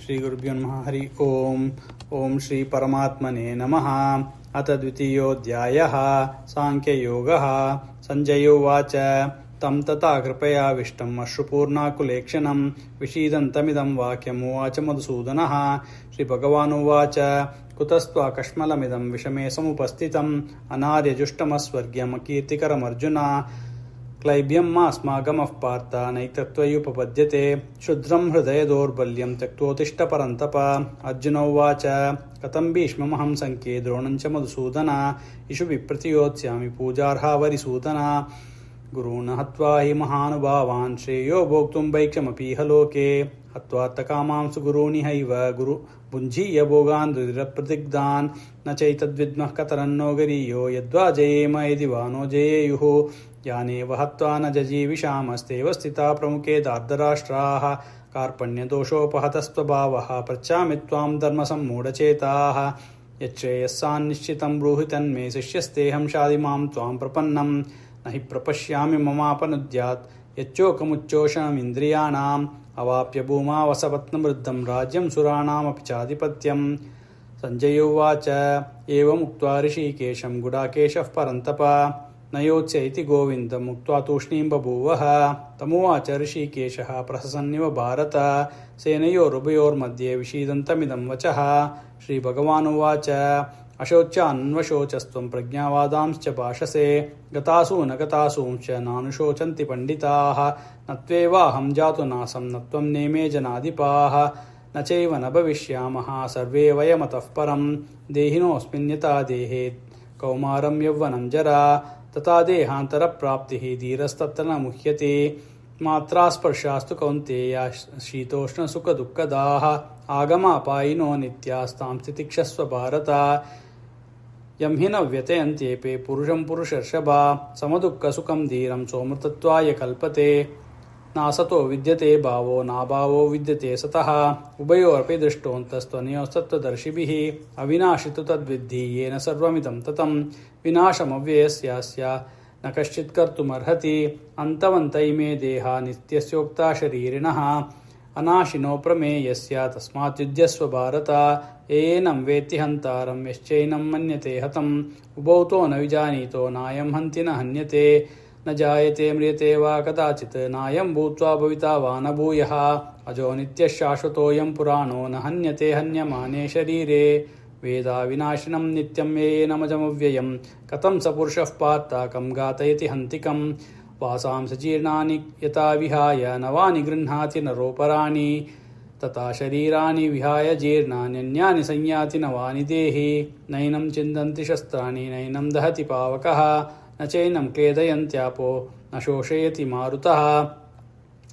श्रीगुरुभ्यो नमः। हरि ओम्। ओं श्री परमात्मने नमः। अथ द्वितीयोऽध्यायः साङ्ख्ययोगः। संजय उवाच तं तथा कृपयाविष्टम् अश्रुपूर्णाकुलेक्षणं विषीदन्तमिदं वाक्यमुवाच मधुसूदनः। श्रीभगवानुवाच कुतस्त्वाकश्मलमिदं विषमे समुपस्थितम् अनार्यजुष्टमस्वर्ग्यमकीर्तिकरमर्जुन। क्लैब्यं मास्मागमः पार्थ नैतत्त्वयुपपद्यते क्षुद्रं हृदय दौर्बल्यं त्यक्तोत्तिष्ठ परन्तप। अर्जुन उवाच कथं भीष्ममहं सङ्ख्ये द्रोणं च मधुसूदन इषु विप्रतियोत्स्यामि पूजार्हा वरिसूदन। गुरून् हत्वा हि महानुभावान् श्रेयो भोक्तुं भैक्षमपीह लोके हत्वार्थकामांसु गुरूनिहैव गुरु भुञ्जीय भोगान् रुधिरप्रदिग्धान् न चैतद्विद्मः कतरन्नो गरीयो यद्वा जयेम यदि वा नो जयेयुः। यानेव हत्वा न जजीविषामस्तेव स्थिता प्रमुखे दार्धराष्ट्राः कार्पण्यदोषोपहतस्वभावः पृच्छामि त्वां धर्मसम्मूढचेताः। यच्छ्रेयस्सान्निश्चितं ब्रूहि तन्मे शिष्यस्तेऽहं शाधिमां त्वां प्रपन्नं न हि प्रपश्यामि ममापनुद्यात् यच्चोकमुच्चोषणमिन्द्रियाणाम् अवाप्य भूमावसपत्नवृद्धं राज्यं सुराणामपि चाधिपत्यम्। संजय उवाच एवमुक्त्वा ऋषिकेशं गुडाकेशः परन्तप न योत्स्य इति गोविन्दम् उक्त्वा तूष्णीं बभूवः। तमुवाच ऋषिकेशः प्रहसन्निव भारत सेनयोरुभयोर्मध्ये विषीदन्तमिदं वचः। श्रीभगवानुवाच अशोच्यान्वशोचस्त्वं प्रज्ञावादांश्च भाषसे गतासु न गतासूंश्च नानुशोचन्ति पण्डिताः। न त्वेवाहं जातु नासं न त्वं नेमे जनाधिपाः न चैव न भविष्यामः सर्वे वयमतः परं। देहिनोऽस्मिन् यथा देहे कौमारं यौवनं जरा तथा देहान्तरप्राप्तिः धीरस्तत्र न मुह्यते। मात्रा स्पर्शास्तु कौन्तेय शीतोष्णसुखदुःखदाः आगमापायिनो नित्यास्तां तितिक्षस्व भारत। यं हि न व्यतयन्त्येपे पुरुषं पुरुषर्षभा समदुःखसुखं धीरं सोमृतत्वाय कल्पते। नासतो विद्यते भावो नाभावो विद्यते सतः उभयोरपि दृष्टोऽन्तस्त्वनयोस्तत्त्वदर्शिभिः। अविनाशि तु तद्विद्धि येन सर्वमिदं ततं विनाशमव्ययस्यास्य न कश्चित् कर्तुमर्हति। अन्तवन्त इमे देहा नित्यस्योक्ता शरीरिणः अनाशिनो प्रमेयस्य तस्मात् युध्यस्व भारत। येनं वेत्ति हन्तारं यश्चैनं मन्यते हतम् उभौ तो न विजानीतो नायं हन्ति न हन्यते न जायते म्रियते वा कदाचित् नायं भूत्वा भविता वा न भूयः। अजो नित्यः शाश्वतोऽयं पुराणो न हन्यते हन्यमाने शरीरे। वेदा विनाशिनं नित्यं येनमजमव्ययं कथं स पुरुषः पार्थ कं घातयति हन्तिकम्। वासांस जीर्णानि यथा विहाय नवानि गृह्णाति नरोपराणि तथा शरीराणि विहाय जीर्णान्यन्यानि संयाति नवानि देहि। नैनं चिन्दन्ति शस्त्राणि नैनं दहति पावकः न चैनं क्लेदयन्त्यापो न शोषयति मारुतः।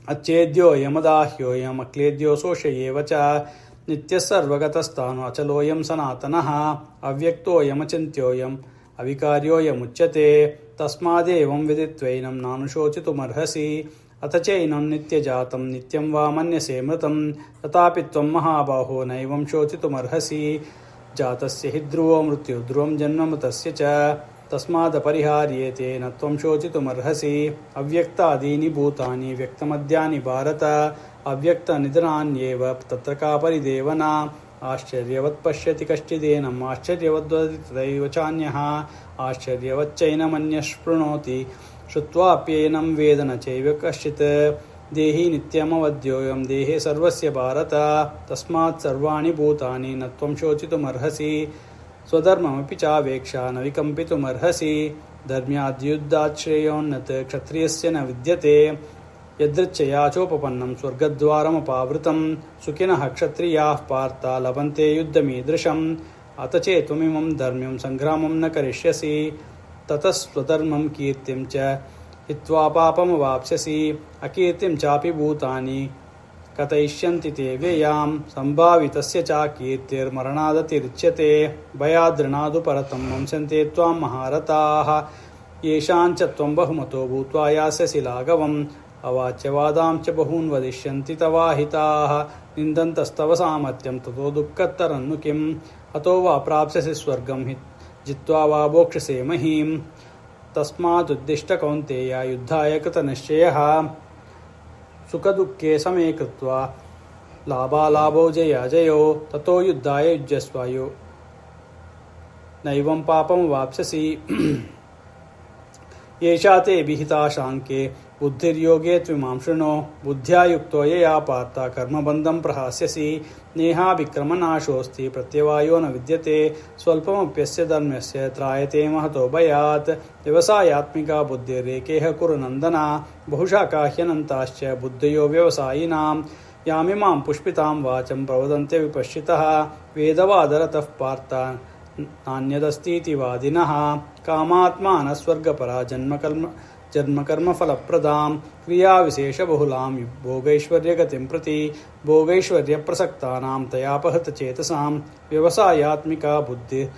अच्छेद्योऽयमदाह्योऽयमक्लेद्यो शोषयेव च नित्यः सर्वगतस्थानो अचलोऽयं सनातनः। अव्यक्तोऽयमचिन्त्योऽयम् अविकार्योऽयमुच्यते तस्मादेवं विदित्वैनं नानुशोचितुमर्हसि। अथ चैनं नित्यजातं नित्यं वा मन्यसे मृतं तथापि त्वं महाबाहो नैवं शोचितुमर्हसि। जातस्य हि ध्रुवो मृत्युर्ध्रुवं जन्ममृतस्य च तस्मादपरिहार्येते न त्वं शोचितुमर्हसि। अव्यक्तादीनि भूतानि व्यक्तमद्यानि भारत अव्यक्तनिधनान्येव तत्र का परिदेवना। आश्चर्यवत् पश्यति कश्चिदेनम् आश्चर्यवद्वदति तथैव चान्यः आश्चर्यवच्चैनमन्यः शृणोति श्रुत्वाप्येनं वेद न चैव कश्चित्। देहि नित्यमवद्योऽयं देहे सर्वस्य भारत तस्मात् सर्वाणि भूतानि न त्वं शोचितुमर्हसि। स्वधर्ममपि चावेक्षा न विकम्पितुमर्हसि। धर्म्याद्युद्धात् श्रेयोन्नत् क्षत्रियस्य न विद्यते यदृच्छया चोपपन्नं स्वर्गद्वारमपावृतं। सुखिनः क्षत्रियाः पार्थ लभन्ते युद्धमीदृशम्। अथ चेत्त्वमिमं धर्म्यं सङ्ग्रामं न करिष्यसि ततः स्वधर्मं कीर्तिं च हित्वा पापमवाप्स्यसि। अकीर्तिं चापि भूतानि कथयिष्यन्ति ते व्ययां सम्भावितस्य च कीर्तिर्मरणादतिरिच्यते। भयाद्रणादु परतं वंशन्ते त्वां महारथाः येषां च त्वं बहुमतो भूत्वा यास्यसि लाघवम्। अवाच्यवादां च बहून् वदिष्यन्ति तवाहिताः निन्दन्तस्तव सामर्थ्यं ततो दुःखतरन्नु किम्। अतो वा प्राप्स्यसि स्वर्गं हि जित्वा वा भोक्ष्यसे महीम्। तस्मादुद्दिष्ट कौन्तेय युद्धाय कृतनिश्चयः सुखदुःखे समे कृत्वा लाभालाभौ जयाजयो ततो युद्धाय युज्यस्व नैवं पापं वाप्स्यसि येषा ते विहिता शाङ्के बुद्धिर्योगे त्विमां शृणु बुद्ध्या युक्तो यया पार्थ कर्मबन्धं प्रहास्यसि नेहाभिक्रमनाशोऽस्ति प्रत्यवायो न विद्यते स्वल्पमप्यस्य धर्मस्य त्रायते महतो भयात् व्यवसायात्मिका बुद्धिरेकेह कुरु नन्दना बहुशाखा ह्यनन्ताश्च बुद्धयो व्यवसायिनां यामिमां पुष्पितां वाचं प्रवदन्ते विपश्चितः वेदवादरतः पार्थ नान्यदस्तीति वादिनः कामात्मानः स्वर्गपरा जन्मकर्मफलप्रदां क्रियाविशेषबहुलां भोगैश्वर्यगतिं प्रति भोगैश्वर्यप्रसक्तानां तयापहतचेतसां व्यवसायात्मिका बुद्धिः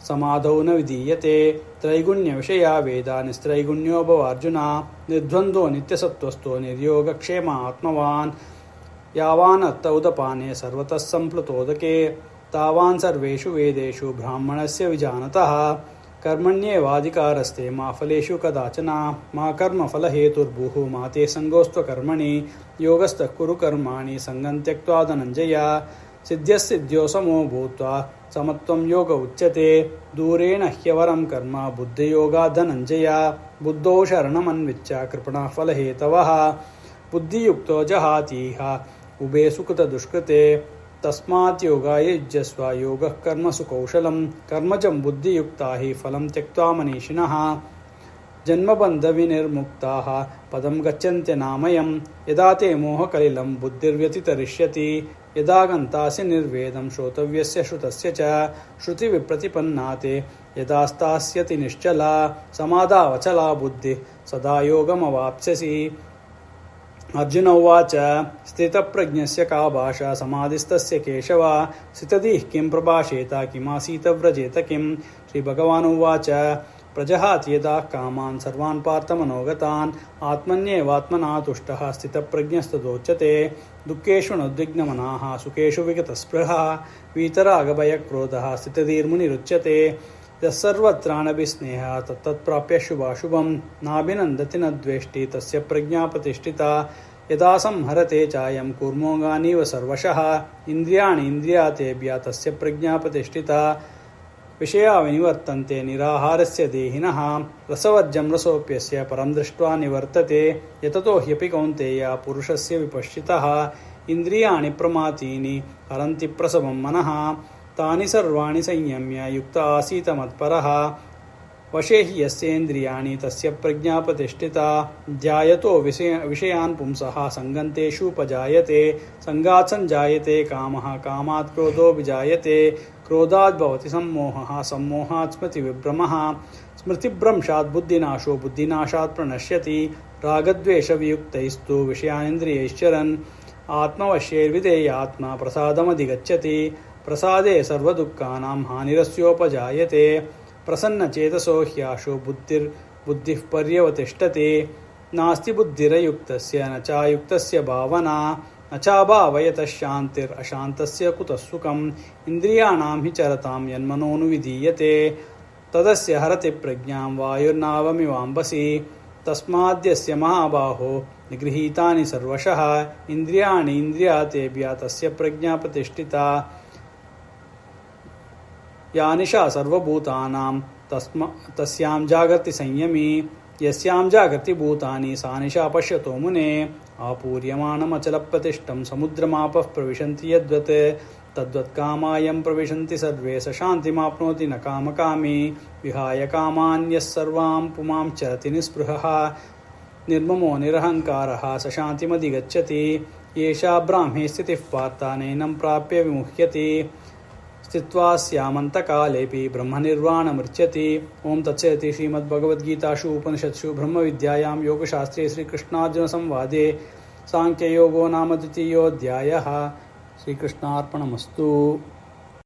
समाधौ न विधीयते त्रैगुण्यविषया वेदा निस्त्रैगुण्यो भवार्जुन निर्द्वन्द्वो नित्यसत्त्वस्थो निर्योगक्षेम आत्मवान् यावान् अत्त उदपाने सर्वतः सम्प्लुतोदके तावान् सर्वेषु वेदेषु ब्राह्मणस्य विजानतः कर्मण्येवाधिकारस्ते मा फलेषु कदाचन मा कर्मफलहेतुर्भूः मा ते सङ्गोऽस्त्वकर्मणि योगस्थः कुरु कर्माणि सङ्गं त्यक्त्वा धनञ्जय सिद्ध्यसिद्ध्यो समो भूत्वा समत्वं योग उच्यते दूरेण ह्यवरं कर्म बुद्धियोगात् धनञ्जय बुद्धौ शरणमन्विच्य कृपणः फलहेतवः बुद्धियुक्तो जहातीह उभे सुकृतदुष्कृते तस्मात् योगाय युज्यस्व योगः कर्मसु कौशलं कर्मजं बुद्धियुक्ता हि फलं त्यक्त्वा मनीषिणः जन्मबन्धविनिर्मुक्ताः पदं गच्छन्त्यनामयं यदा ते मोहकलिलं बुद्धिर्व्यतितरिष्यति यदा गन्तासि निर्वेदं श्रोतव्यस्य श्रुतस्य च श्रुतिविप्रतिपन्ना ते यदा स्थास्यति निश्चला समाधावचला बुद्धिः सदा योगमवाप्स्यसि अर्जुन उवाच स्थितप्रज्ञस्य का भाषा समाधिस्तस्य केशव स्थितधिः किं प्रभाषेत किमासीत व्रजेत किं श्रीभगवानुवाच प्रजहाति यदा कामान् सर्वान् पार्थमनोगतान् आत्मन्येवात्मना तुष्टः स्थितप्रज्ञस्तदोच्यते दुःखेषु नुद्विग्नमनाः सुखेषु विगतस्पृहः वीतरागभयक्रोधः स्थितधीर्मुनिरुच्यते यः सर्वत्राणभिस्नेहः तत्तत्प्राप्य शुभाशुभं नाभिनन्दति न द्वेष्टि तस्य प्रज्ञा प्रतिष्ठिता यदा संहरते चायं कूर्मोऽङ्गानीव सर्वशः इन्द्रियाणि इन्द्रियातेभ्यः तस्य प्रज्ञा प्रतिष्ठिता विषया विनिवर्तन्ते निराहारस्य देहिनः रसवर्जं रसोऽप्यस्य परं दृष्ट्वा निवर्तते यततो ह्यपि कौन्तेय पुरुषस्य विपश्चितः इन्द्रियाणि प्रमाथीनि हरन्ति प्रसवं मनः तानि सर्वाणि संयम्य युक्त आसीत मत्परः वशे हि यस्येन्द्रियाणि तस्य प्रज्ञा प्रतिष्ठिता ध्यायतो विषयान् पुंसः सङ्गन्तेषुपजायते सङ्गात् सञ्जायते कामः कामात् क्रोधो विजायते क्रोधात् भवति सम्मोहः सम्मोहात् स्मृतिविभ्रमः स्मृतिभ्रंशात् बुद्धिनाशो बुद्धिनाशात् प्रणश्यति रागद्वेषवियुक्तैस्तु विषयानिन्द्रियैश्चरन् आत्मवश्यैर्विधेयात्मा प्रसादमधिगच्छति प्रसादे सर्वदुःखानां हानिरस्योपजायते प्रसन्नचेतसो ह्याशो बुद्धिः पर्यवतिष्ठते नास्ति बुद्धिरयुक्तस्य न चायुक्तस्य भावना न चाभावयतः शान्तिरशान्तस्य कुतः सुखम् इन्द्रियाणां हि चरतां यन्मनोनुविधीयते तदस्य हरति प्रज्ञां वायुर्नावमिवाम्बसि तस्माद्यस्य महाबाहो निगृहीतानि सर्वशः इन्द्रियाणि इन्द्रियातेभ्यः तस्य प्रज्ञा प्रतिष्ठिता या निशा सर्वभूतानां तस्यां जागर्ति संयमी यस्यां जागर्ति भूतानि सा निशा पश्यतो मुने आपूर्यमाणमचलप्रतिष्ठं समुद्रमापः प्रविशन्ति यद्वत् तद्वत् कामायं प्रविशन्ति सर्वे स शान्तिमाप्नोति न कामकामी विहाय कामान्यः सर्वां पुमां चरति निःस्पृहः निर्ममो निरहङ्कारः स शान्तिमधिगच्छति येषा ब्राह्मे स्थितिः पार्थ नैनं प्राप्य विमुह्यति स्थित्वा स्यामन्तकालेऽपि ब्रह्मनिर्वाणमृच्छति ओं तत्सदिति श्रीमद्भगवद्गीतासु उपनिषत्सु ब्रह्मविद्यायां योगशास्त्रे श्रीकृष्णार्जुनसंवादे साङ्ख्ययोगो नाम द्वितीयोऽध्यायः। श्रीकृष्णार्पणमस्तु।